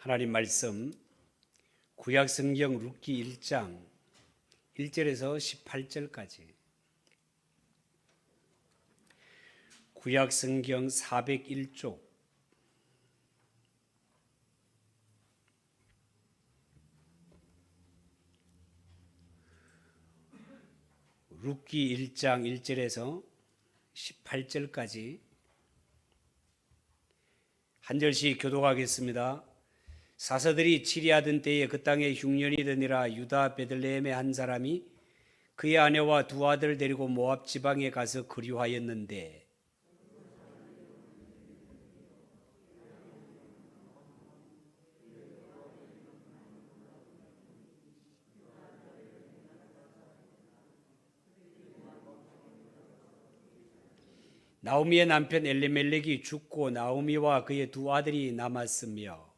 하나님 말씀 구약성경 룻기 1장 1절에서 18절까지 구약성경 401쪽 룻기 1장 1절에서 18절까지 한 절씩 교독하겠습니다. 사서들이 치리하던 때에 그 땅에 흉년이더니라. 유다 베들레헴의 한 사람이 그의 아내와 두 아들을 데리고 모압 지방에 가서 거류하였는데 나오미의 남편 엘리멜렉이 죽고 나오미와 그의 두 아들이 남았으며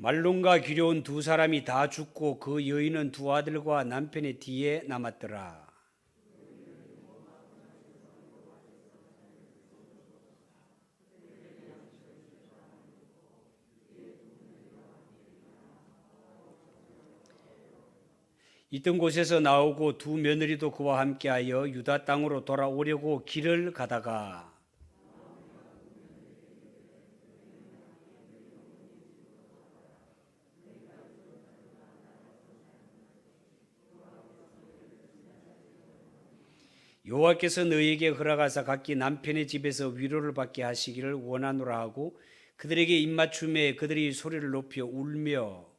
말론과 기려온 두 사람이 다 죽고 그 여인은 두 아들과 남편의 뒤에 남았더라. 있던 곳에서 나오고 두 며느리도 그와 함께하여 유다 땅으로 돌아오려고 길을 가다가 여호와께서 너희에게 허락하사 각기 남편의 집에서 위로를 받게 하시기를 원하노라 하고 그들에게 입맞춤에 그들이 소리를 높여 울며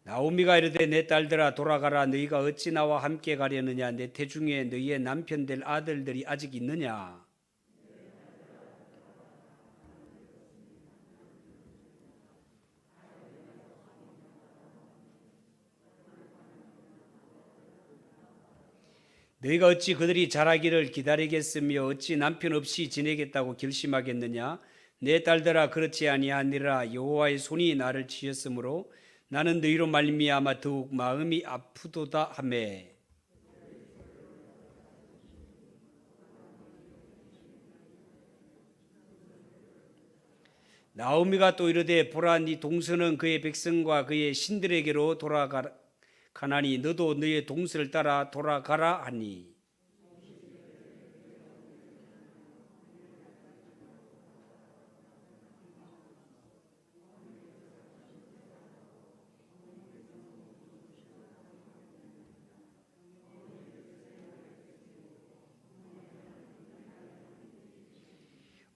나오미가 이르되 내 딸들아 돌아가라. 너희가 어찌 나와 함께 가려느냐. 내 태중에 너희의 남편 될 아들들이 아직 있느냐. 너희가 어찌 그들이 자라기를 기다리겠으며 어찌 남편 없이 지내겠다고 결심하겠느냐. 내 딸들아 그렇지 아니하니라. 여호와의 손이 나를 치셨으므로 나는 너희로 말미암아 더욱 마음이 아프도다 하매 나오미가 또 이르되 보라 네 동서는 그의 백성과 그의 신들에게로 돌아가나니 너도 너의 동서를 따라 돌아가라 하니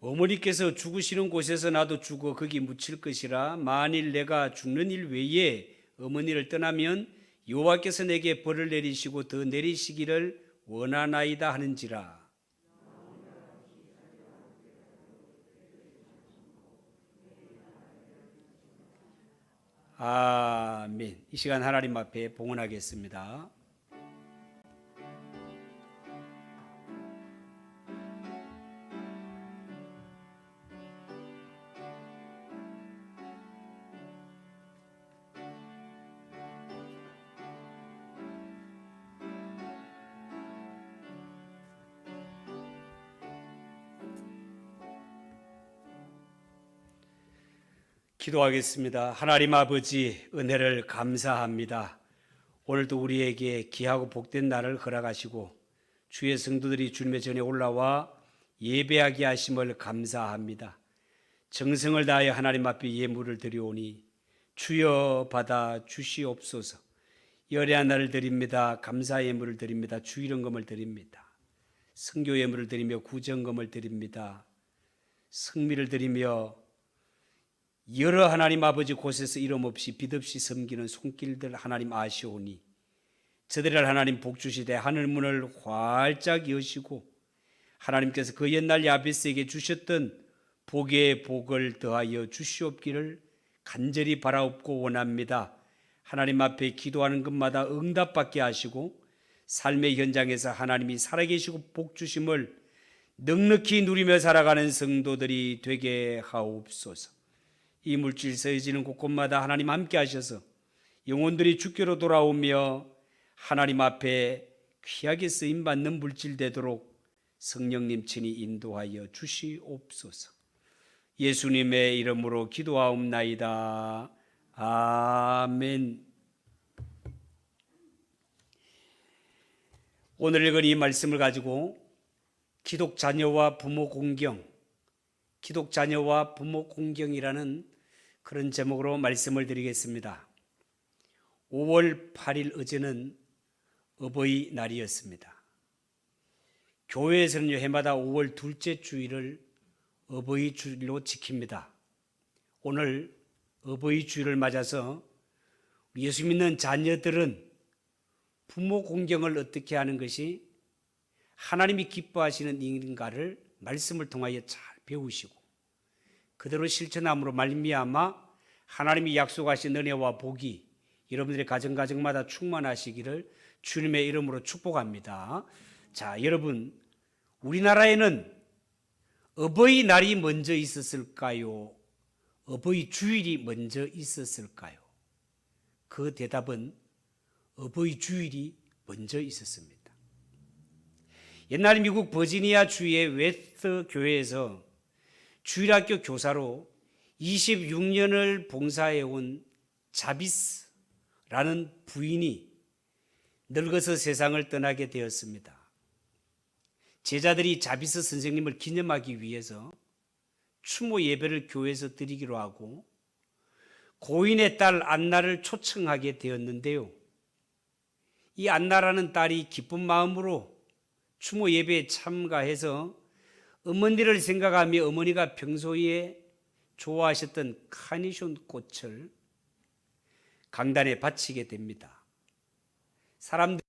어머니께서 죽으시는 곳에서 나도 죽어 거기 묻힐 것이라. 만일 내가 죽는 일 외에 어머니를 떠나면 여호와께서 내게 벌을 내리시고 더 내리시기를 원하나이다 하는지라. 아멘. 이 시간 하나님 앞에 봉헌하겠습니다. 기도하겠습니다. 하나님 아버지 은혜를 감사합니다. 오늘도 우리에게 귀하고 복된 날을 허락하시고 주의 성도들이 주님의 전에 올라와 예배하게 하심을 감사합니다. 정성을 다하여 하나님 앞에 예물을 드리오니 주여 받아 주시옵소서. 열애한 날을 드립니다. 감사 예물을 드립니다. 주일헌금을 드립니다. 성교 예물을 드리며 구정금을 드립니다. 성미를 드리며 여러 하나님 아버지 곳에서 이름 없이 빚 없이 섬기는 손길들 하나님 아시오니 저들을 하나님 복 주시되 하늘문을 활짝 여시고 하나님께서 그 옛날 야베스에게 주셨던 복의 복을 더하여 주시옵기를 간절히 바라옵고 원합니다. 하나님 앞에 기도하는 것마다 응답받게 하시고 삶의 현장에서 하나님이 살아계시고 복 주심을 넉넉히 누리며 살아가는 성도들이 되게 하옵소서. 이 물질 쓰여지는 곳곳마다 하나님 함께 하셔서 영혼들이 주께로 돌아오며 하나님 앞에 귀하게 쓰임받는 물질 되도록 성령님 친히 인도하여 주시옵소서. 예수님의 이름으로 기도하옵나이다. 아멘. 오늘 읽은 이 말씀을 가지고 기독자녀와 부모 공경이라는 그런 제목으로 말씀을 드리겠습니다. 5월 8일 어제는 어버이날이었습니다. 교회에서는 해마다 5월 둘째 주일을 어버이 주일로 지킵니다. 오늘 어버이 주일을 맞아서 예수 믿는 자녀들은 부모 공경을 어떻게 하는 것이 하나님이 기뻐하시는 일인가를 말씀을 통하여 잘 배우시고 그대로 실천함으로 말미암아 하나님이 약속하신 은혜와 복이 여러분들의 가정마다 충만하시기를 주님의 이름으로 축복합니다. 자, 여러분, 우리나라에는 어버이날이 먼저 있었을까요? 어버이 주일이 먼저 있었을까요? 그 대답은 어버이 주일이 먼저 있었습니다. 옛날 미국 버지니아 주의 웨스트 교회에서 주일학교 교사로 26년을 봉사해온 자비스라는 부인이 늙어서 세상을 떠나게 되었습니다. 제자들이 자비스 선생님을 기념하기 위해서 추모 예배를 교회에서 드리기로 하고 고인의 딸 안나를 초청하게 되었는데요. 이 안나라는 딸이 기쁜 마음으로 추모 예배에 참가해서 어머니를 생각하며 어머니가 평소에 좋아하셨던 카네이션 꽃을 강단에 바치게 됩니다. 사람들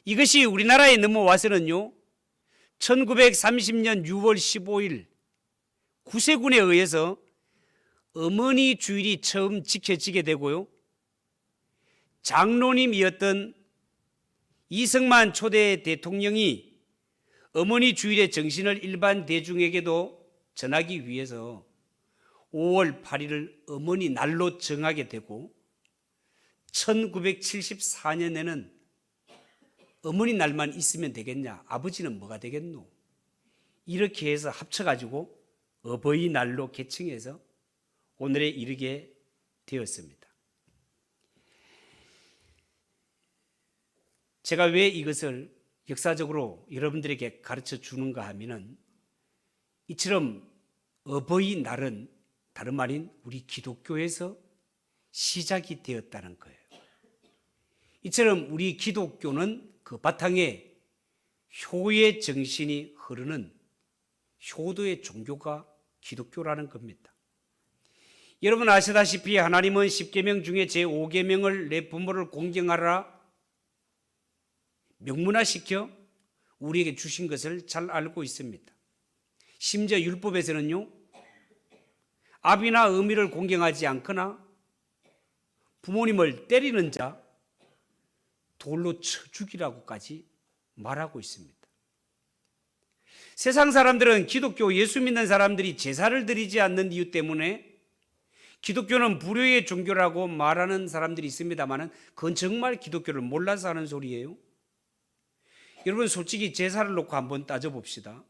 이것이 우리나라에 넘어와서는요, 1930년 6월 15일 구세군에 의해서 어머니 주일이 처음 지켜지게 되고요, 장로님이었던 이승만 초대 대통령이 어머니 주일의 정신을 일반 대중에게도 전하기 위해서 5월 8일을 어머니 날로 정하게 되고 1974년에는 어머니 날만 있으면 되겠냐? 아버지는 뭐가 되겠노? 이렇게 해서 합쳐가지고 어버이날로 개칭해서 오늘에 이르게 되었습니다. 제가 왜 이것을 역사적으로 여러분들에게 가르쳐 주는가 하면은 이처럼 어버이날은 다름 아닌 우리 기독교에서 시작이 되었다는 거예요. 이처럼 우리 기독교는 그 바탕에 효의 정신이 흐르는 효도의 종교가 기독교라는 겁니다. 여러분 아시다시피 하나님은 10계명 중에 제5계명을 내 부모를 공경하라 명문화시켜 우리에게 주신 것을 잘 알고 있습니다. 심지어 율법에서는요, 아비나 어미를 공경하지 않거나 부모님을 때리는 자, 돌로 쳐 죽이라고까지 말하고 있습니다. 세상 사람들은 기독교 예수 믿는 사람들이 제사를 드리지 않는 이유 때문에 기독교는 불효의 종교라고 말하는 사람들이 있습니다만 그건 정말 기독교를 몰라서 하는 소리예요. 여러분 솔직히 제사를 놓고 한번 따져봅시다.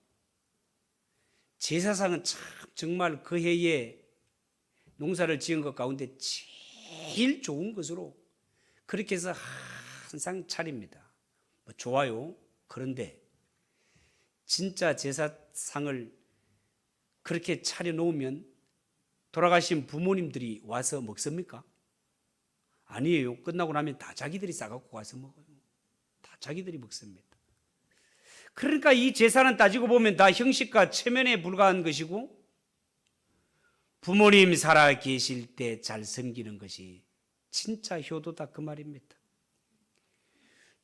제사상은 참 정말 그 해에 농사를 지은 것 가운데 제일 좋은 것으로 그렇게 해서 항상 차립니다. 좋아요. 그런데 진짜 제사상을 그렇게 차려놓으면 돌아가신 부모님들이 와서 먹습니까? 아니에요. 끝나고 나면 다 자기들이 싸갖고 와서 먹어요. 다 자기들이 먹습니다. 그러니까 이 제사는 따지고 보면 다 형식과 체면에 불과한 것이고 부모님 살아 계실 때 잘 섬기는 것이 진짜 효도다 그 말입니다.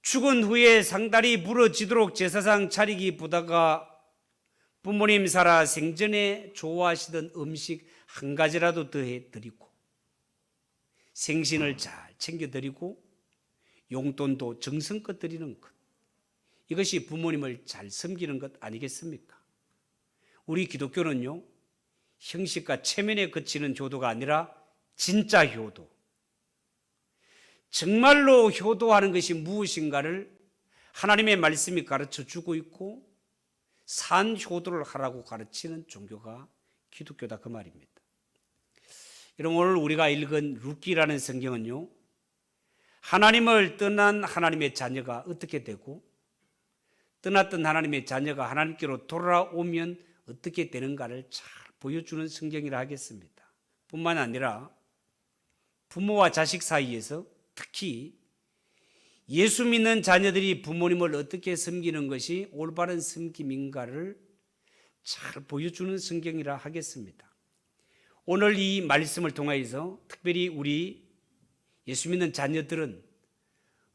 죽은 후에 상다리 부러지도록 제사상 차리기 보다가 부모님 살아 생전에 좋아하시던 음식 한 가지라도 더해 드리고 생신을 잘 챙겨 드리고 용돈도 정성껏 드리는 것, 이것이 부모님을 잘 섬기는 것 아니겠습니까? 우리 기독교는요, 형식과 체면에 그치는 효도가 아니라 진짜 효도, 정말로 효도하는 것이 무엇인가를 하나님의 말씀이 가르쳐 주고 있고 산 효도를 하라고 가르치는 종교가 기독교다 그 말입니다. 여러분 오늘 우리가 읽은 룻기라는 성경은요, 하나님을 떠난 하나님의 자녀가 어떻게 되고 떠났던 하나님의 자녀가 하나님께로 돌아오면 어떻게 되는가를 잘 보여주는 성경이라 하겠습니다. 뿐만 아니라 부모와 자식 사이에서 특히 예수 믿는 자녀들이 부모님을 어떻게 섬기는 것이 올바른 섬김인가를 잘 보여주는 성경이라 하겠습니다. 오늘 이 말씀을 통하여서 특별히 우리 예수 믿는 자녀들은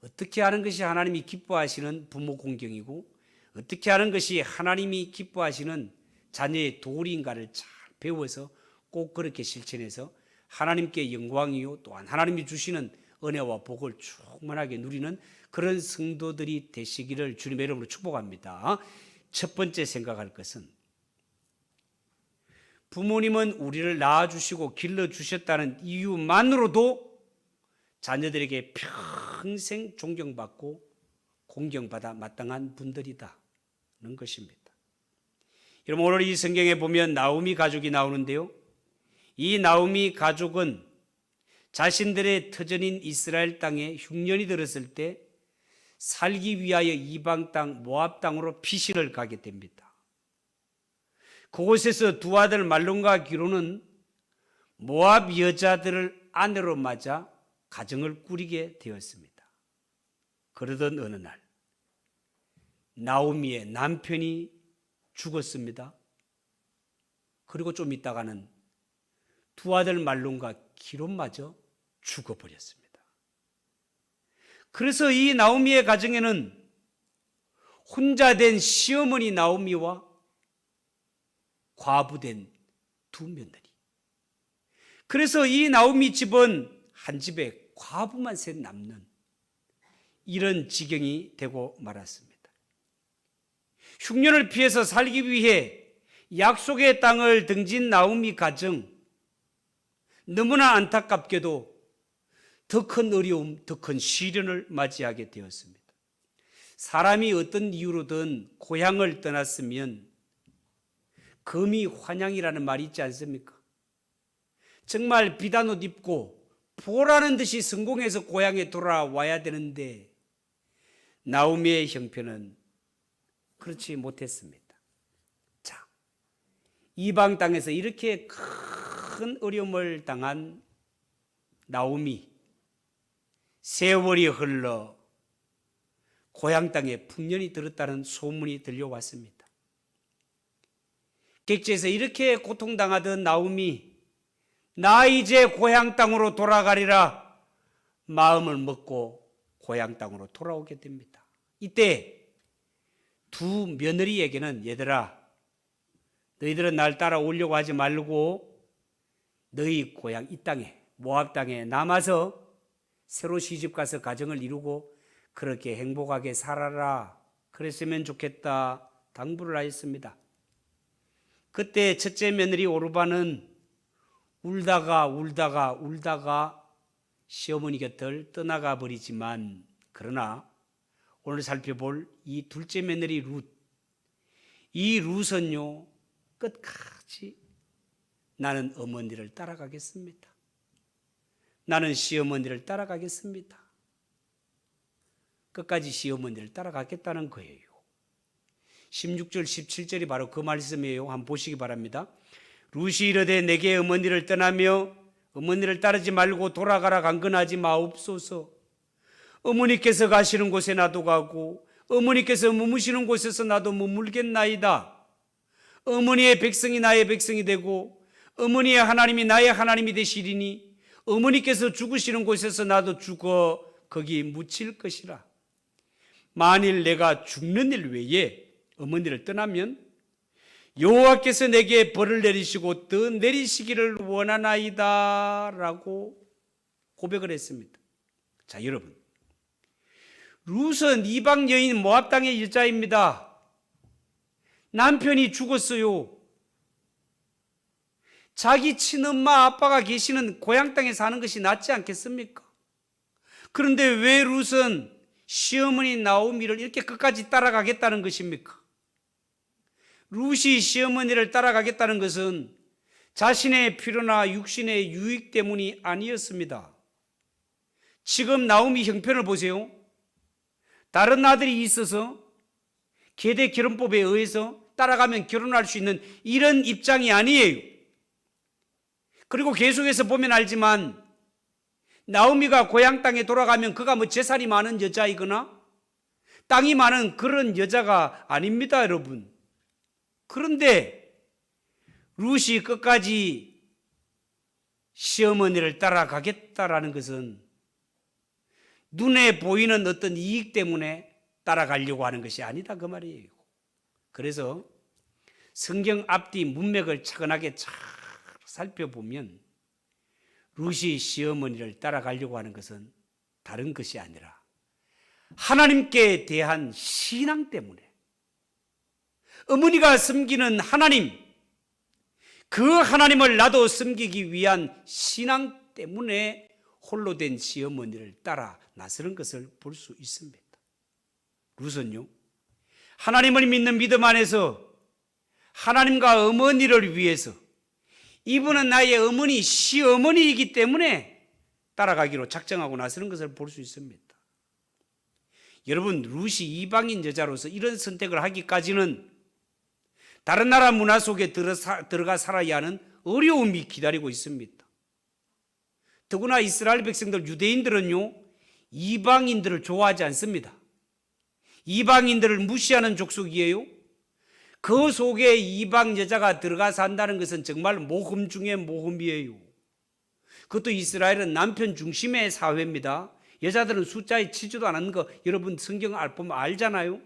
어떻게 하는 것이 하나님이 기뻐하시는 부모 공경이고 어떻게 하는 것이 하나님이 기뻐하시는 자녀의 도리인가를 잘 배워서 꼭 그렇게 실천해서 하나님께 영광이요 또한 하나님이 주시는 은혜와 복을 충만하게 누리는 그런 성도들이 되시기를 주님의 이름으로 축복합니다. 첫 번째 생각할 것은 부모님은 우리를 낳아주시고 길러주셨다는 이유만으로도 자녀들에게 평생 존경받고 공경받아 마땅한 분들이다는 것입니다. 여러분 오늘 이 성경에 보면 나오미 가족이 나오는데요, 이 나오미 가족은 자신들의 터전인 이스라엘 땅에 흉년이 들었을 때 살기 위하여 이방 땅 모압 땅으로 피신을 가게 됩니다. 그곳에서 두 아들 말론과 기로는 모압 여자들을 아내로 맞아 가정을 꾸리게 되었습니다. 그러던 어느 날 나오미의 남편이 죽었습니다. 그리고 좀 있다가는 두 아들 말론과 기론마저 죽어버렸습니다. 그래서 이 나오미의 가정에는 혼자 된 시어머니 나오미와 과부된 두 며느리, 그래서 이 나오미 집은 한 집에 과부만 셋 남는 이런 지경이 되고 말았습니다. 흉년을 피해서 살기 위해 약속의 땅을 등진 나오미 가정, 너무나 안타깝게도 더 큰 어려움, 더 큰 시련을 맞이하게 되었습니다. 사람이 어떤 이유로든 고향을 떠났으면 금이 환향이라는 말이 있지 않습니까? 정말 비단 옷 입고 보라는 듯이 성공해서 고향에 돌아와야 되는데 나오미의 형편은 그렇지 못했습니다. 자, 이방 땅에서 이렇게 큰 어려움을 당한 나오미, 세월이 흘러 고향 땅에 풍년이 들었다는 소문이 들려왔습니다. 객지에서 이렇게 고통당하던 나오미, 나 이제 고향 땅으로 돌아가리라 마음을 먹고 고향 땅으로 돌아오게 됩니다. 이때 두 며느리에게는 얘들아, 너희들은 날 따라오려고 하지 말고 너희 고향 이 땅에 모압 땅에 남아서 새로 시집가서 가정을 이루고 그렇게 행복하게 살아라. 그랬으면 좋겠다. 당부를 하였습니다. 그때 첫째 며느리 오르바는 울다가 시어머니 곁을 떠나가 버리지만, 그러나 오늘 살펴볼 이 둘째 며느리 룻, 이 룻은요 끝까지 나는 어머니를 따라가겠습니다. 나는 시어머니를 따라가겠습니다. 끝까지 시어머니를 따라가겠다는 거예요. 16절 17절이 바로 그 말씀이에요. 한번 보시기 바랍니다. 룻이 이르되 내게 어머니를 떠나며 어머니를 따르지 말고 돌아가라 강건하지 마옵소서. 어머니께서 가시는 곳에 나도 가고 어머니께서 머무시는 곳에서 나도 머물겠나이다. 어머니의 백성이 나의 백성이 되고 어머니의 하나님이 나의 하나님이 되시리니 어머니께서 죽으시는 곳에서 나도 죽어 거기 묻힐 것이라. 만일 내가 죽는 일 외에 어머니를 떠나면 여호와께서 내게 벌을 내리시고 더 내리시기를 원하나이다 라고 고백을 했습니다. 자, 여러분, 룻은 이방 여인 모압 땅의 여자입니다. 남편이 죽었어요. 자기 친엄마 아빠가 계시는 고향 땅에 사는 것이 낫지 않겠습니까? 그런데 왜 룻은 시어머니 나오미를 이렇게 끝까지 따라가겠다는 것입니까? 룻이 시어머니를 따라가겠다는 것은 자신의 필요나 육신의 유익 때문이 아니었습니다. 지금 나오미 형편을 보세요. 다른 아들이 있어서 계대 결혼법에 의해서 따라가면 결혼할 수 있는 이런 입장이 아니에요. 그리고 계속해서 보면 알지만 나오미가 고향 땅에 돌아가면 그가 뭐 재산이 많은 여자이거나 땅이 많은 그런 여자가 아닙니다, 여러분. 그런데 룻이 끝까지 시어머니를 따라가겠다라는 것은 눈에 보이는 어떤 이익 때문에 따라가려고 하는 것이 아니다 그 말이에요. 그래서 성경 앞뒤 문맥을 차근하게 잘 살펴보면 룻이 시어머니를 따라가려고 하는 것은 다른 것이 아니라 하나님께 대한 신앙 때문에, 어머니가 섬기는 하나님, 그 하나님을 나도 섬기기 위한 신앙 때문에 홀로 된 시어머니를 따라 나서는 것을 볼 수 있습니다. 룻은요, 하나님을 믿는 믿음 안에서 하나님과 어머니를 위해서 이분은 나의 어머니, 시어머니이기 때문에 따라가기로 작정하고 나서는 것을 볼 수 있습니다. 여러분, 룻이 이방인 여자로서 이런 선택을 하기까지는 다른 나라 문화 속에 들어가 살아야 하는 어려움이 기다리고 있습니다. 더구나 이스라엘 백성들, 유대인들은요, 이방인들을 좋아하지 않습니다. 이방인들을 무시하는 족속이에요. 그 속에 이방 여자가 들어가 산다는 것은 정말 모험 중에 모험이에요. 그것도 이스라엘은 남편 중심의 사회입니다. 여자들은 숫자에 치지도 않는 거 여러분 성경 보면 알잖아요.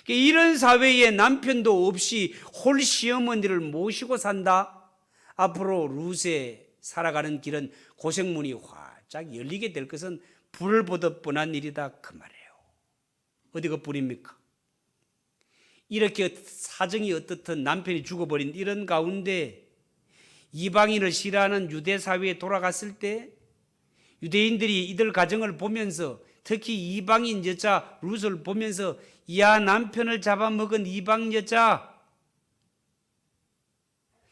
이런 사회에 남편도 없이 홀 시어머니를 모시고 산다. 앞으로 룻의 살아가는 길은 고생문이 활짝 열리게 될 것은 불을 보듯 뻔한 일이다 그 말이에요. 어디가 불입니까? 이렇게 사정이 어떻든 남편이 죽어버린 이런 가운데 이방인을 싫어하는 유대 사회에 돌아갔을 때 유대인들이 이들 가정을 보면서, 특히 이방인 여자 룻을 보면서, 야, 남편을 잡아먹은 이방 여자,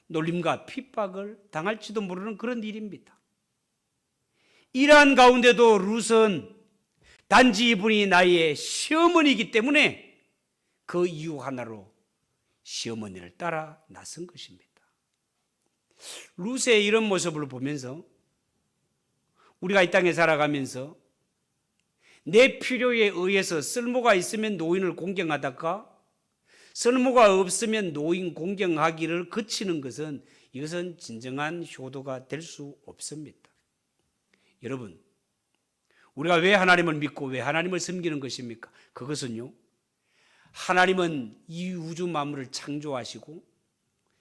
놀림과 핍박을 당할지도 모르는 그런 일입니다. 이러한 가운데도 룻은 단지 이분이 나의 시어머니이기 때문에 그 이유 하나로 시어머니를 따라 나선 것입니다. 룻의 이런 모습을 보면서 우리가 이 땅에 살아가면서 내 필요에 의해서 쓸모가 있으면 노인을 공경하다가 쓸모가 없으면 노인 공경하기를 그치는 것은, 이것은 진정한 효도가 될 수 없습니다. 여러분, 우리가 왜 하나님을 믿고 왜 하나님을 섬기는 것입니까? 그것은요, 하나님은 이 우주 만물을 창조하시고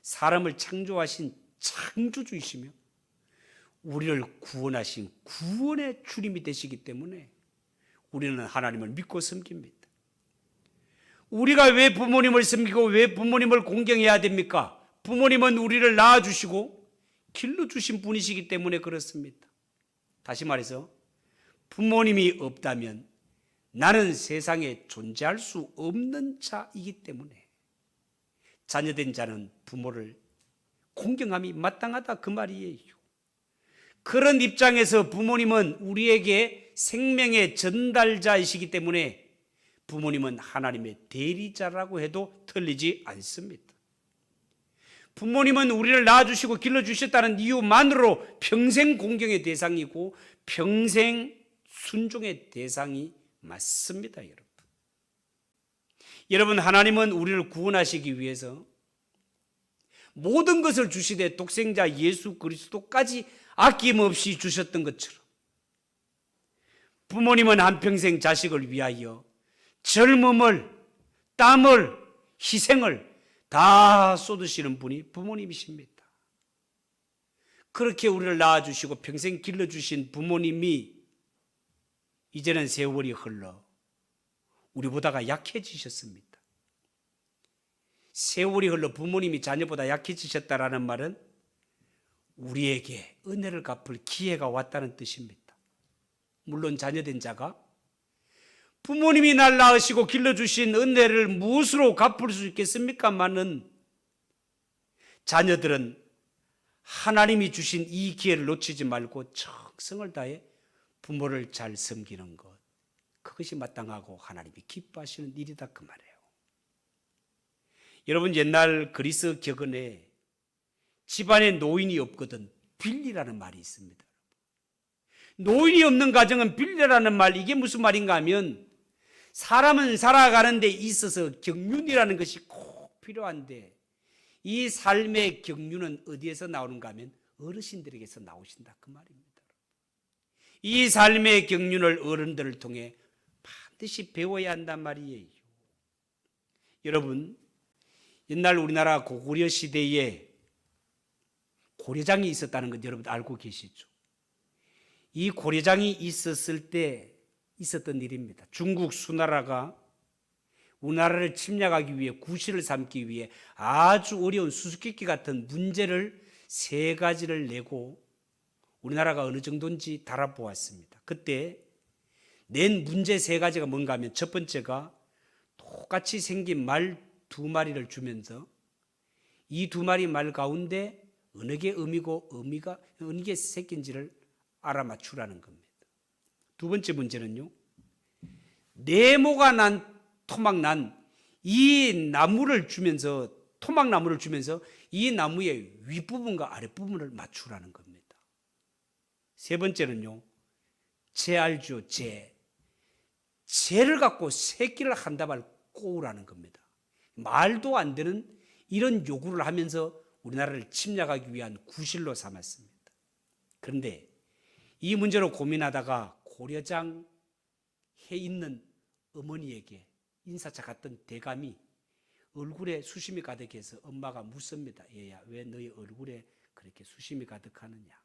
사람을 창조하신 창조주이시며 우리를 구원하신 구원의 주님이 되시기 때문에 우리는 하나님을 믿고 섬깁니다. 우리가 왜 부모님을 섬기고 왜 부모님을 공경해야 됩니까? 부모님은 우리를 낳아주시고 길러주신 분이시기 때문에 그렇습니다. 다시 말해서 부모님이 없다면 나는 세상에 존재할 수 없는 자이기 때문에 자녀된 자는 부모를 공경함이 마땅하다 그 말이에요. 그런 입장에서 부모님은 우리에게 생명의 전달자이시기 때문에 부모님은 하나님의 대리자라고 해도 틀리지 않습니다. 부모님은 우리를 낳아주시고 길러주셨다는 이유만으로 평생 공경의 대상이고 평생 순종의 대상이 맞습니다. 여러분, 하나님은 우리를 구원하시기 위해서 모든 것을 주시되 독생자 예수 그리스도까지 아낌없이 주셨던 것처럼 부모님은 한평생 자식을 위하여 젊음을, 땀을, 희생을 다 쏟으시는 분이 부모님이십니다. 그렇게 우리를 낳아주시고 평생 길러주신 부모님이 이제는 세월이 흘러 우리보다가 약해지셨습니다. 세월이 흘러 부모님이 자녀보다 약해지셨다라는 말은 우리에게 은혜를 갚을 기회가 왔다는 뜻입니다. 물론 자녀된 자가 부모님이 날 낳으시고 길러주신 은혜를 무엇으로 갚을 수 있겠습니까마는 자녀들은 하나님이 주신 이 기회를 놓치지 말고 정성을 다해 부모를 잘 섬기는 것, 그것이 마땅하고 하나님이 기뻐하시는 일이다 그 말이에요. 여러분, 옛날 그리스 격언에 집안에 노인이 없거든 빌리라는 말이 있습니다. 노인이 없는 가정은 빌리라는 말, 이게 무슨 말인가 하면 사람은 살아가는 데 있어서 경륜이라는 것이 꼭 필요한데 이 삶의 경륜은 어디에서 나오는가 하면 어르신들에게서 나오신다 그 말입니다. 이 삶의 경륜을 어른들을 통해 반드시 배워야 한단 말이에요. 여러분, 옛날 우리나라 고구려 시대에 고려장이 있었다는 것 여러분 알고 계시죠? 이 고려장이 있었을 때 있었던 일입니다. 중국 수나라가 우리나라를 침략하기 위해 구실을 삼기 위해 아주 어려운 수수께끼 같은 문제를 3가지를 내고 우리나라가 어느 정도인지 달아보았습니다. 그때 낸 문제 3가지가 뭔가 하면 첫 번째가 똑같이 생긴 말 2마리를 주면서 이 2마리 말 가운데 어느 게 음이고 어느 게 새끼인지를 알아맞추라는 겁니다. 두 번째 문제는요, 네모가 난 토막 난 이 나무를 주면서 토막나무를 주면서 이 나무의 윗부분과 아랫부분을 맞추라는 겁니다. 세 번째는요, 재 알죠? 재를 갖고 새끼를 한 다발 꼬우라는 겁니다. 말도 안 되는 이런 요구를 하면서 우리나라를 침략하기 위한 구실로 삼았습니다. 그런데 이 문제로 고민하다가 고려장에 있는 어머니에게 인사차 갔던 대감이 얼굴에 수심이 가득해서 엄마가 묻습니다. 얘야, 왜 너희 얼굴에 그렇게 수심이 가득하느냐.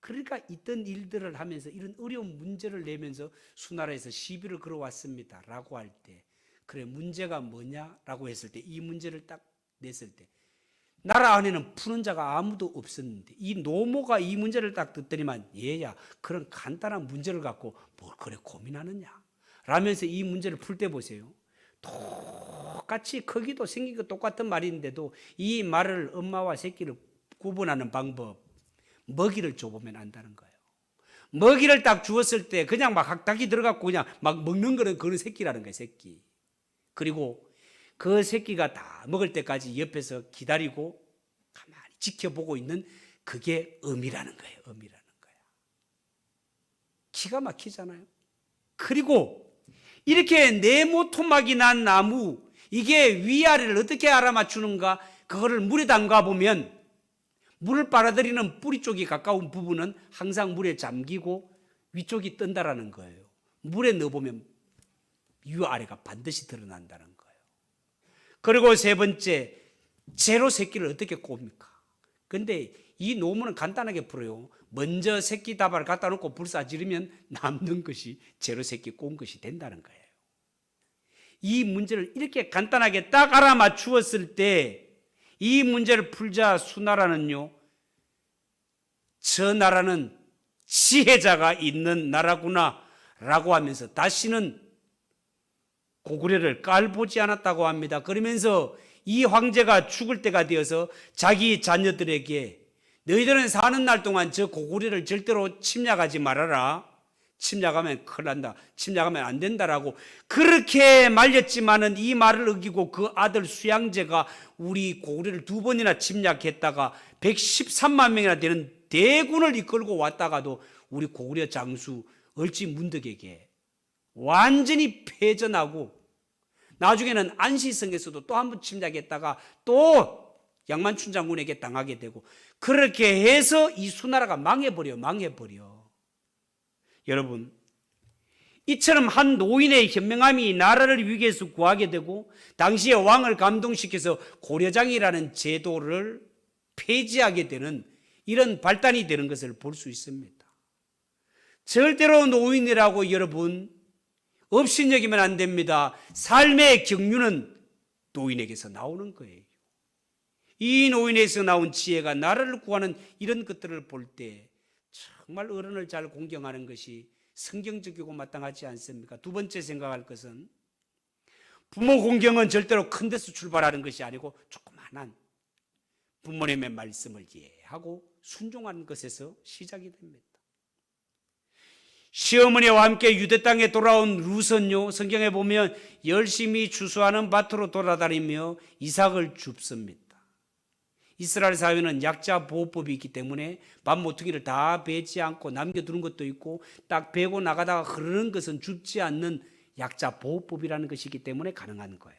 그러니까 있던 일들을 하면서 이런 어려운 문제를 내면서 수나라에서 시비를 걸어왔습니다 라고 할 때, 그래 문제가 뭐냐라고 했을 때, 이 문제를 딱 냈을 때 나라 안에는 푸는 자가 아무도 없었는데 이 노모가 이 문제를 딱 듣더니만, 얘야 그런 간단한 문제를 갖고 뭘 그래 고민하느냐 라면서 이 문제를 풀 때 보세요. 똑같이 크기도 생긴 거 똑같은 말인데도 이 말을 엄마와 새끼를 구분하는 방법, 먹이를 줘보면 안다는 거예요. 먹이를 딱 주었을 때 그냥 막 학닭이 들어갔고 그냥 막 먹는 거는 그런 새끼라는 거예요. 새끼. 그리고 그 새끼가 다 먹을 때까지 옆에서 기다리고 가만히 지켜보고 있는 그게 어미라는 거예요. 어미라는 거야. 기가 막히잖아요. 그리고 이렇게 네모 토막이 난 나무, 이게 위아래를 어떻게 알아맞추는가, 그거를 물에 담가 보면 물을 빨아들이는 뿌리 쪽이 가까운 부분은 항상 물에 잠기고 위쪽이 뜬다라는 거예요. 물에 넣어보면 위아래가 반드시 드러난다는 거예요. 그리고 세 번째, 재로 새끼를 어떻게 꼽니까? 근데 이 노무는 간단하게 풀어요. 먼저 새끼 다발을 갖다 놓고 불사지르면 남는 것이 재료 새끼 꼬은 것이 된다는 거예요. 이 문제를 이렇게 간단하게 딱 알아맞추었을 때 이 문제를 풀자 수나라는요, 저 나라는 지혜자가 있는 나라구나 라고 하면서 다시는 고구려를 깔보지 않았다고 합니다. 그러면서 이 황제가 죽을 때가 되어서 자기 자녀들에게 너희들은 사는 날 동안 저 고구려를 절대로 침략하지 말아라. 침략하면 큰일 난다. 침략하면 안 된다라고 그렇게 말렸지만은 이 말을 어기고 그 아들 수양제가 우리 고구려를 2번이나 침략했다가 113만 명이나 되는 대군을 이끌고 왔다가도 우리 고구려 장수 얼지문덕에게 완전히 패전하고 나중에는 안시성에서도 또 한 번 침략했다가 또 양만춘 장군에게 당하게 되고 그렇게 해서 이 수나라가 망해버려. 여러분, 이처럼 한 노인의 현명함이 나라를 위기에서 구하게 되고 당시의 왕을 감동시켜서 고려장이라는 제도를 폐지하게 되는 이런 발단이 되는 것을 볼 수 있습니다. 절대로 노인이라고 여러분 업신여기면 안 됩니다. 삶의 경륜은 노인에게서 나오는 거예요. 이 노인에서 나온 지혜가 나라를 구하는 이런 것들을 볼 때 정말 어른을 잘 공경하는 것이 성경적이고 마땅하지 않습니까? 두 번째 생각할 것은 부모 공경은 절대로 큰 데서 출발하는 것이 아니고 조그마한 부모님의 말씀을 이해하고 순종하는 것에서 시작이 됩니다. 시어머니와 함께 유대 땅에 돌아온 룻은요, 성경에 보면 열심히 추수하는 밭으로 돌아다니며 이삭을 줍습니다. 이스라엘 사회는 약자 보호법이 있기 때문에 밥 모퉁이를 다 베지 않고 남겨두는 것도 있고 딱 베고 나가다가 흐르는 것은 줍지 않는 약자 보호법이라는 것이기 때문에 가능한 거예요.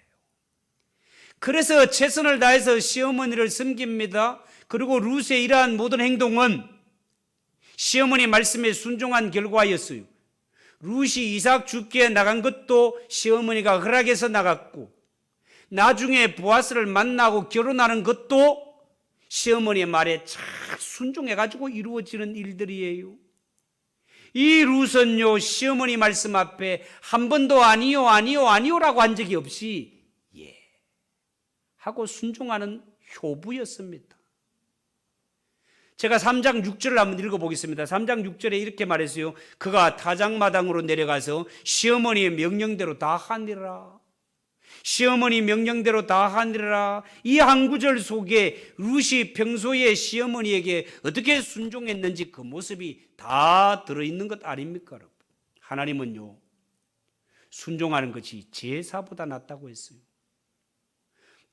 그래서 최선을 다해서 시어머니를 섬깁니다. 그리고 룻의 이러한 모든 행동은 시어머니 말씀에 순종한 결과였어요. 룻이 이삭 줍기에 나간 것도 시어머니가 허락해서 나갔고 나중에 보아스를 만나고 결혼하는 것도 시어머니의 말에 잘 순종해가지고 이루어지는 일들이에요. 이 룻은요, 시어머니 말씀 앞에 한 번도 아니요라고 한 적이 없이 예 하고 순종하는 효부였습니다. 제가 3장 6절을 한번 읽어보겠습니다. 3장 6절에 이렇게 말했어요. 그가 타작마당으로 내려가서 시어머니의 명령대로 다 하니라. 시어머니 명령대로 다 하니라. 이 한 구절 속에 룻이 평소에 시어머니에게 어떻게 순종했는지 그 모습이 다 들어있는 것 아닙니까? 여러분? 하나님은요, 순종하는 것이 제사보다 낫다고 했어요.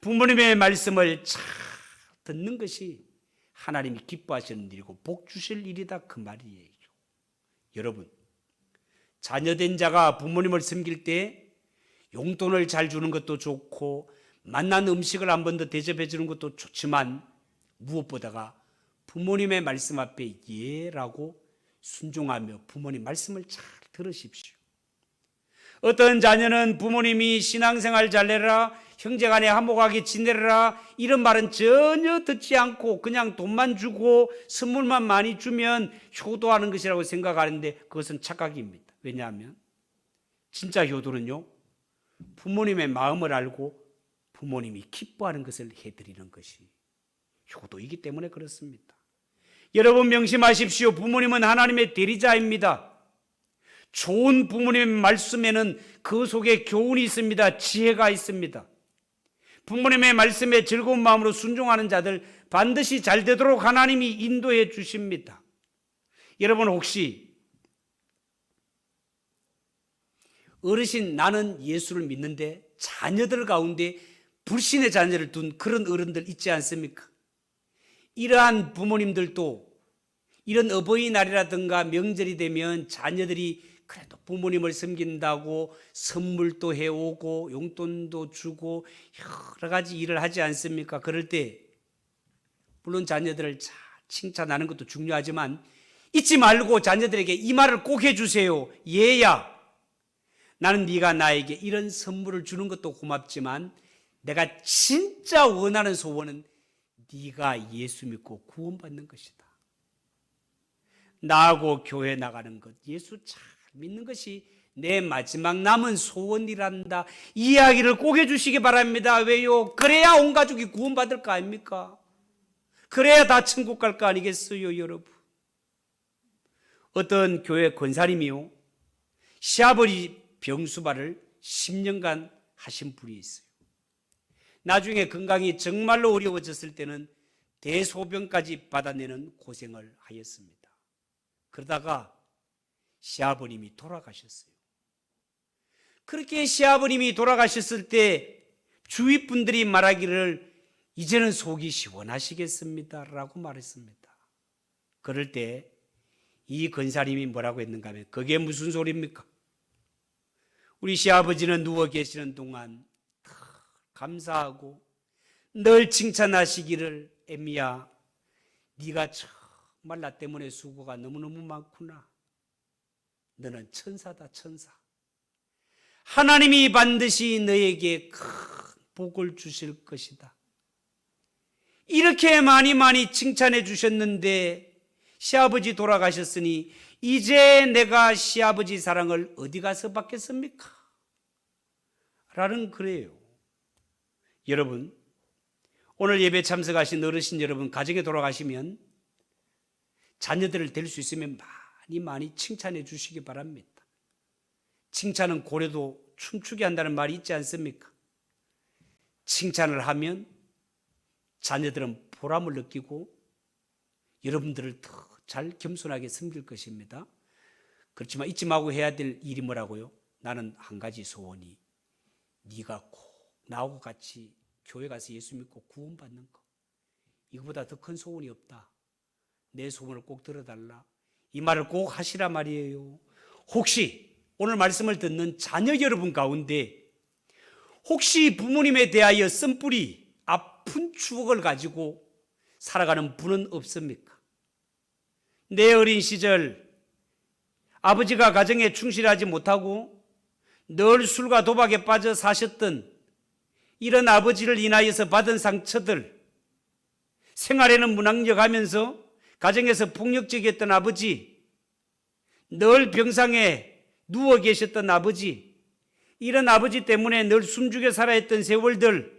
부모님의 말씀을 잘 듣는 것이 하나님이 기뻐하시는 일이고 복 주실 일이다, 그 말이에요. 여러분, 자녀된 자가 부모님을 섬길 때 용돈을 잘 주는 것도 좋고 맛난 음식을 한 번 더 대접해 주는 것도 좋지만 무엇보다가 부모님의 말씀 앞에 예라고 순종하며 부모님 말씀을 잘 들으십시오. 어떤 자녀는 부모님이 신앙생활 잘해라, 형제간에 화목하게 지내라 이런 말은 전혀 듣지 않고 그냥 돈만 주고 선물만 많이 주면 효도하는 것이라고 생각하는데 그것은 착각입니다. 왜냐하면 진짜 효도는요, 부모님의 마음을 알고 부모님이 기뻐하는 것을 해드리는 것이 효도이기 때문에 그렇습니다. 여러분 명심하십시오. 부모님은 하나님의 대리자입니다. 좋은 부모님의 말씀에는 그 속에 교훈이 있습니다. 지혜가 있습니다. 부모님의 말씀에 즐거운 마음으로 순종하는 자들 반드시 잘 되도록 하나님이 인도해 주십니다. 여러분 혹시 어르신 나는 예수를 믿는데 자녀들 가운데 불신의 자녀를 둔 그런 어른들 있지 않습니까? 이러한 부모님들도 이런 어버이날이라든가 명절이 되면 자녀들이 그래도 부모님을 섬긴다고 선물도 해오고 용돈도 주고 여러 가지 일을 하지 않습니까? 그럴 때 물론 자녀들을 잘 칭찬하는 것도 중요하지만 잊지 말고 자녀들에게 이 말을 꼭 해주세요. 얘야, 나는 네가 나에게 이런 선물을 주는 것도 고맙지만 내가 진짜 원하는 소원은 네가 예수 믿고 구원받는 것이다. 나하고 교회 나가는 것, 예수 잘 믿는 것이 내 마지막 남은 소원이란다. 이야기를 꼭 해주시기 바랍니다. 왜요? 그래야 온 가족이 구원받을 거 아닙니까? 그래야 다 천국 갈 거 아니겠어요, 여러분? 어떤 교회 권사님이요, 시아버지 병수발을 10년간 하신 분이 있어요. 나중에 건강이 정말로 어려워졌을 때는 대소변까지 받아내는 고생을 하였습니다. 그러다가 시아버님이 돌아가셨어요. 그렇게 시아버님이 돌아가셨을 때 주위 분들이 말하기를 이제는 속이 시원하시겠습니다 라고 말했습니다. 그럴 때 이 권사님이 뭐라고 했는가 하면, 그게 무슨 소리입니까? 우리 시아버지는 누워 계시는 동안 감사하고 늘 칭찬하시기를, 애미야, 네가 정말 나 때문에 수고가 너무너무 많구나. 너는 천사다, 천사. 하나님이 반드시 너에게 큰 복을 주실 것이다. 이렇게 많이 칭찬해 주셨는데 시아버지 돌아가셨으니 이제 내가 시아버지 사랑을 어디 가서 받겠습니까? 라는 그래요. 여러분, 오늘 예배 참석하신 어르신 여러분, 가정에 돌아가시면 자녀들을 될 수 있으면 많이 칭찬해 주시기 바랍니다. 칭찬은 고래도 춤추게 한다는 말이 있지 않습니까? 칭찬을 하면 자녀들은 보람을 느끼고 여러분들을 더 잘 겸손하게 섬길 것입니다. 그렇지만 잊지 말고 해야 될 일이 뭐라고요? 나는 한 가지 소원이, 네가 꼭 나하고 같이 교회 가서 예수 믿고 구원받는 거, 이거보다 더 큰 소원이 없다. 내 소원을 꼭 들어달라. 이 말을 꼭 하시라 말이에요. 혹시 오늘 말씀을 듣는 자녀 여러분 가운데 혹시 부모님에 대하여 쓴뿌리 아픈 추억을 가지고 살아가는 분은 없습니까? 내 어린 시절 아버지가 가정에 충실하지 못하고 늘 술과 도박에 빠져 사셨던 이런 아버지를 인하여서 받은 상처들, 생활에는 무능력하면서 가정에서 폭력적이었던 아버지, 늘 병상에 누워 계셨던 아버지, 이런 아버지 때문에 늘 숨죽여 살아야 했던 세월들,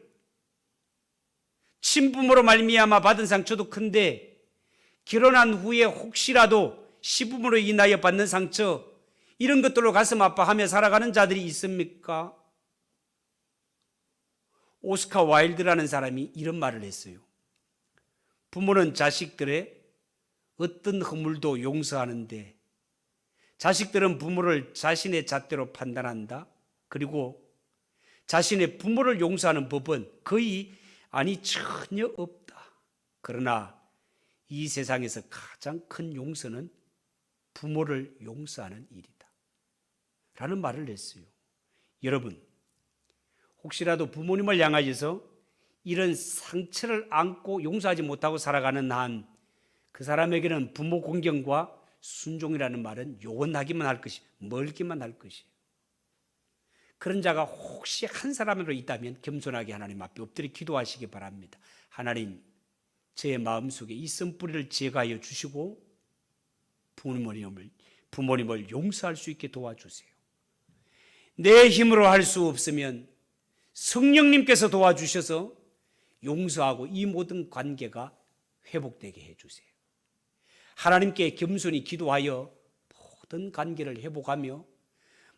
친부모로 말미암아 받은 상처도 큰데 결혼한 후에 혹시라도 시부모로 인하여 받는 상처, 이런 것들로 가슴 아파하며 살아가는 자들이 있습니까? 오스카 와일드라는 사람이 이런 말을 했어요. 부모는 자식들의 어떤 허물도 용서하는데 자식들은 부모를 자신의 잣대로 판단한다. 그리고 자신의 부모를 용서하는 법은 거의 전혀 없다. 그러나 이 세상에서 가장 큰 용서는 부모를 용서하는 일이다. 라는 말을 했어요. 여러분, 혹시라도 부모님을 향하여서 이런 상처를 안고 용서하지 못하고 살아가는 한 그 사람에게는 부모 공경과 순종이라는 말은 요원하기만 할 것이, 멀기만 할 것이에요. 그런 자가 혹시 한 사람으로 있다면 겸손하게 하나님 앞에 엎드려 기도하시기 바랍니다. 하나님, 제 마음속에 이 쓴뿌리를 제거하여 주시고 부모님을 용서할 수 있게 도와주세요. 내 힘으로 할 수 없으면 성령님께서 도와주셔서 용서하고 이 모든 관계가 회복되게 해주세요. 하나님께 겸손히 기도하여 모든 관계를 회복하며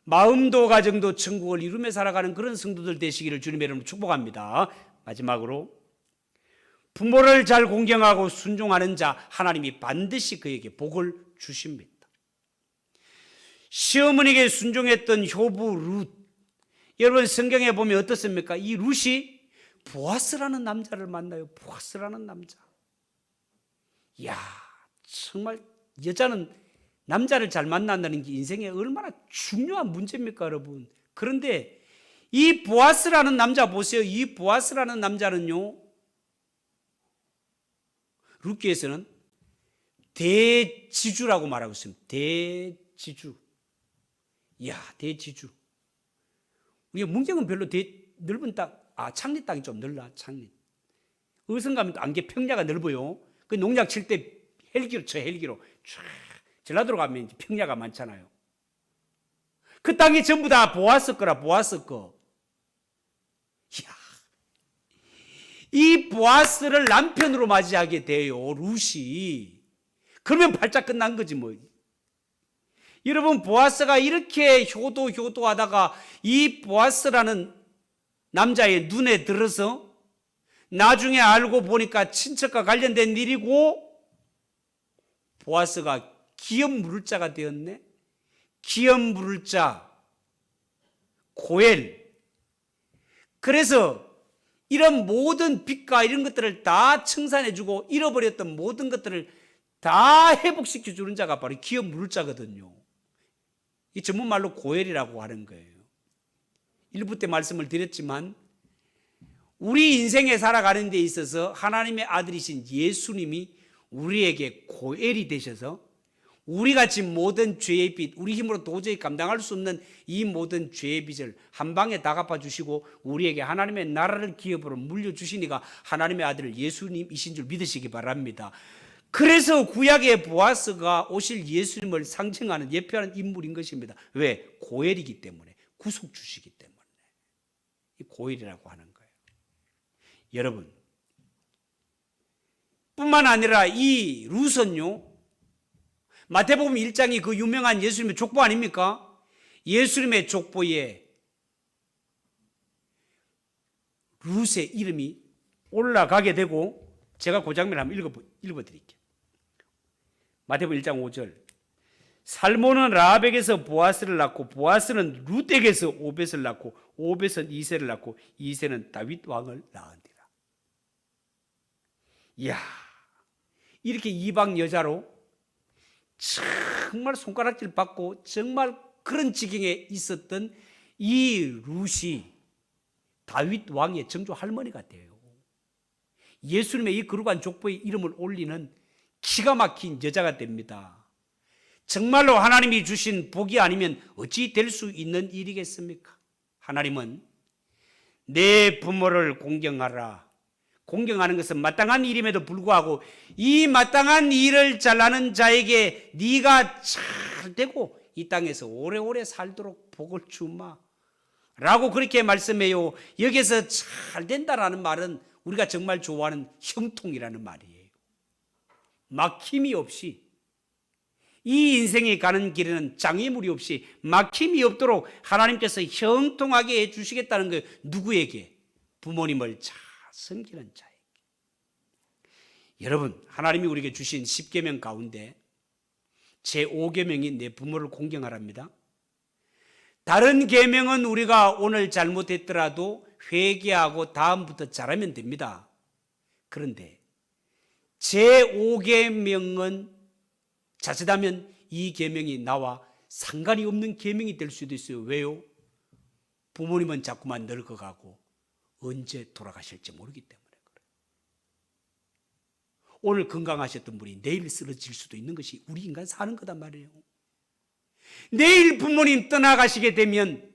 마음도 가정도 천국을 이루며 살아가는 그런 성도들 되시기를 주님의 이름으로 축복합니다. 마지막으로 부모를 잘 공경하고 순종하는 자, 하나님이 반드시 그에게 복을 주십니다. 시어머니에게 순종했던 효부 룻, 여러분 성경에 보면 어떻습니까? 이 룻이 보아스라는 남자를 만나요. 보아스라는 남자. 이야, 정말 여자는 남자를 잘 만난다는 게 인생에 얼마나 중요한 문제입니까, 여러분? 그런데 이 보아스라는 남자 보세요. 이 보아스라는 남자는요, 룻기에서는 대지주라고 말하고 있습니다. 대지주. 이야, 대지주. 우리가 문경은 별로 넓은 땅, 창리 땅이 좀 넓나, 창리. 어선 가면 안개 평야가 넓어요. 그 농약 칠 때 헬기로 쳐, 헬기로. 촤, 전라도로 가면 평야가 많잖아요. 그 땅이 전부 다 보아스 거라, 보아스 거. 이야, 이 보아스를 남편으로 맞이하게 돼요, 룻이. 그러면 발작 끝난 거지 뭐. 여러분, 보아스가 이렇게 효도하다가 이 보아스라는 남자의 눈에 들어서 나중에 알고 보니까 친척과 관련된 일이고, 보아스가 기업 물을 자가 되었네. 기업 물을 자 고엘. 그래서 이런 모든 빚과 이런 것들을 다 청산해주고 잃어버렸던 모든 것들을 다 회복시켜주는 자가 바로 기업 물을 자거든요. 이 전문말로 고엘이라고 하는 거예요. 일부 때 말씀을 드렸지만 우리 인생에 살아가는 데 있어서 하나님의 아들이신 예수님이 우리에게 고엘이 되셔서 우리가 지금 모든 죄의 빚, 우리 힘으로 도저히 감당할 수 없는 이 모든 죄의 빚을 한 방에 다 갚아주시고 우리에게 하나님의 나라를 기업으로 물려주시니까 하나님의 아들 예수님이신 줄 믿으시기 바랍니다. 그래서 구약의 보아스가 오실 예수님을 상징하는, 예표하는 인물인 것입니다. 왜? 고엘이기 때문에, 구속주시기 때문에. 이 고엘이라고 하는 거예요. 여러분, 뿐만 아니라 이 룻은요, 마태복음 1장이 그 유명한 예수님의 족보 아닙니까? 예수님의 족보에 룻의 이름이 올라가게 되고, 제가 그 장면을 한번 읽어드릴게요. 마태복음 1장 5절. 살몬은 라합에게서 보아스를 낳고 보아스는 룻에게서 오벳을 낳고 오벳은 이새를 낳고 이새는 다윗 왕을 낳은디라. 이야, 이렇게 이방 여자로 정말 손가락질 받고 정말 그런 지경에 있었던 이 룻이 다윗 왕의 정조 할머니가 돼요. 예수님의 이 거룩한 족보에 이름을 올리는 기가 막힌 여자가 됩니다. 정말로 하나님이 주신 복이 아니면 어찌 될 수 있는 일이겠습니까? 하나님은 내 부모를 공경하라. 공경하는 것은 마땅한 일임에도 불구하고 이 마땅한 일을 잘하는 자에게 네가 잘 되고 이 땅에서 오래오래 살도록 복을 주마 라고 그렇게 말씀해요. 여기서 잘 된다라는 말은 우리가 정말 좋아하는 형통이라는 말이에요. 막힘이 없이, 이 인생이 가는 길에는 장애물이 없이 막힘이 없도록 하나님께서 형통하게 해주시겠다는 거예요. 누구에게? 부모님을 잘 섬기는 자에게. 여러분, 하나님이 우리에게 주신 10계명 가운데 제5계명이 내 부모를 공경하랍니다. 다른 계명은 우리가 오늘 잘못했더라도 회개하고 다음부터 잘하면 됩니다. 그런데 제5계명은 자칫하면 이 계명이 나와 상관이 없는 계명이 될 수도 있어요. 왜요? 부모님은 자꾸만 늙어가고 언제 돌아가실지 모르기 때문에 그래요. 오늘 건강하셨던 분이 내일 쓰러질 수도 있는 것이 우리 인간 사는 거단 말이에요. 내일 부모님 떠나가시게 되면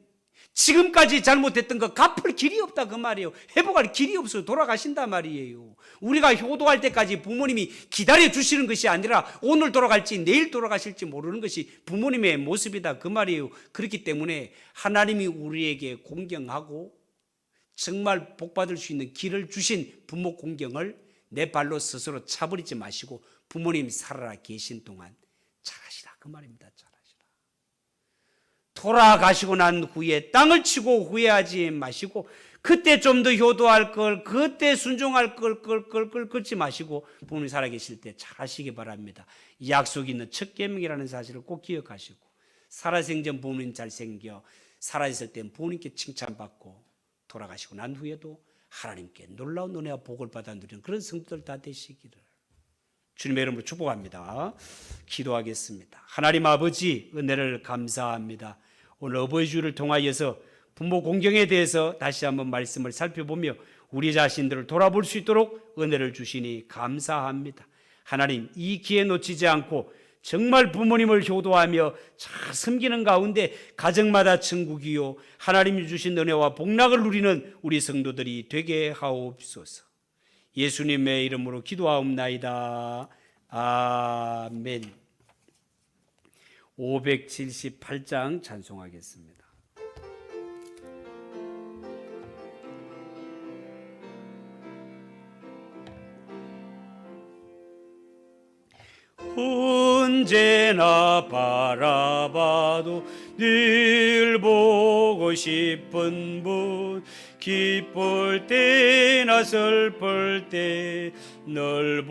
지금까지 잘못했던 거 갚을 길이 없다 그 말이에요. 회복할 길이 없어요. 돌아가신단 말이에요. 우리가 효도할 때까지 부모님이 기다려 주시는 것이 아니라 오늘 돌아갈지 내일 돌아가실지 모르는 것이 부모님의 모습이다 그 말이에요. 그렇기 때문에 하나님이 우리에게 공경하고 정말 복받을 수 있는 길을 주신 부모 공경을 내 발로 스스로 차버리지 마시고 부모님 살아라 계신 동안 잘하시라 그 말입니다. 잘하시라. 돌아가시고 난 후에 땅을 치고 후회하지 마시고 그때 좀 더 효도할 걸, 그때 순종할 걸 긁지 마시고 부모님 살아계실 때 잘하시기 바랍니다. 약속이 있는 첫 계명이라는 사실을 꼭 기억하시고 살아생전 부모님 잘생겨 살아있을 때 부모님께 칭찬받고 돌아가시고 난 후에도 하나님께 놀라운 은혜와 복을 받아 누리는 그런 성도들 다 되시기를 주님의 이름으로 축복합니다. 기도하겠습니다. 하나님 아버지 은혜를 감사합니다. 오늘 어버이 주를 통하여서 부모 공경에 대해서 다시 한번 말씀을 살펴보며 우리 자신들을 돌아볼 수 있도록 은혜를 주시니 감사합니다. 하나님 이 기회 놓치지 않고 정말 부모님을 효도하며 잘 섬기는 가운데 가정마다 천국이요 하나님이 주신 은혜와 복락을 누리는 우리 성도들이 되게 하옵소서. 예수님의 이름으로 기도하옵나이다. 아멘. 578장 찬송하겠습니다. 언제나 바라봐도 늘 보고 싶은 분, 기쁠 때나 슬플 때 널